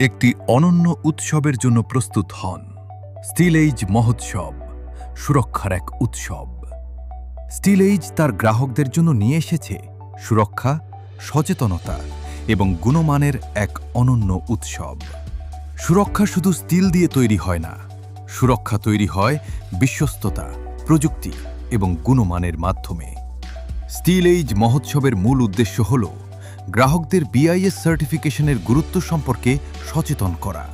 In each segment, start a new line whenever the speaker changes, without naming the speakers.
একটি অনন্য উৎসবের জন্য প্রস্তুত হন। স্টিল এইজ মহোৎসব, সুরক্ষার এক উৎসব। স্টিল এইজ তার গ্রাহকদের জন্য নিয়ে এসেছে সুরক্ষা, সচেতনতা এবং গুণমানের এক অনন্য উৎসব। সুরক্ষা শুধু স্টিল দিয়ে তৈরি হয় না, সুরক্ষা তৈরি হয় বিশ্বস্ততা, প্রযুক্তি এবং গুণমানের মাধ্যমে। স্টিল এইজ মহোৎসবের মূল উদ্দেশ্য হল গ্রাহকদের বিআইএস সার্টিফিকেশনের গুরুত্ব সম্পর্কে সচেতন করা।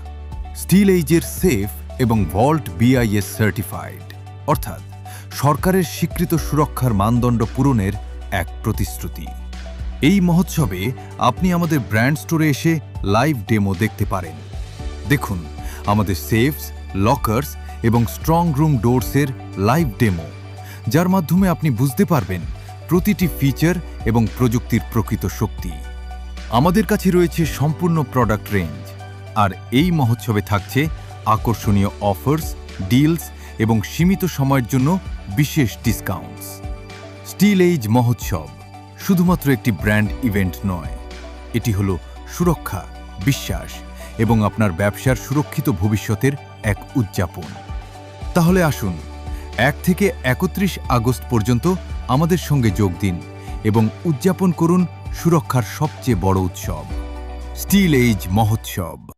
স্টিল এইজের সেফ এবং ভল্ট বিআইএস সার্টিফাইড, অর্থাৎ সরকারের স্বীকৃত সুরক্ষার মানদণ্ড পূরণের এক প্রতিশ্রুতি। এই মহোৎসবে আপনি আমাদের ব্র্যান্ড স্টোরে এসে লাইভ ডেমো দেখতে পারেন। দেখুন আমাদের সেফস, লকার্স এবং স্ট্রং রুম ডোরসের লাইভ ডেমো, যার মাধ্যমে আপনি বুঝতে পারবেন প্রতিটি ফিচার এবং প্রযুক্তির প্রকৃত শক্তি। আমাদের কাছে রয়েছে সম্পূর্ণ প্রোডাক্ট রেঞ্জ, আর এই মহোৎসবে থাকছে আকর্ষণীয় অফার্স, ডিলস এবং সীমিত সময়ের জন্য বিশেষ ডিসকাউন্টস। স্টিল এইজ মহোৎসব শুধুমাত্র একটি ব্র্যান্ড ইভেন্ট নয়, এটি হলো সুরক্ষা, বিশ্বাস এবং আপনার ব্যবসার সুরক্ষিত ভবিষ্যতের এক উদযাপন। তাহলে আসুন 1 থেকে 31 আগস্ট পর্যন্ত আমাদের সঙ্গে যোগ দিন এবং উদযাপন করুন সুরক্ষার সবচেয়ে বড় উৎসব, স্টিল এইজ মহোৎসব।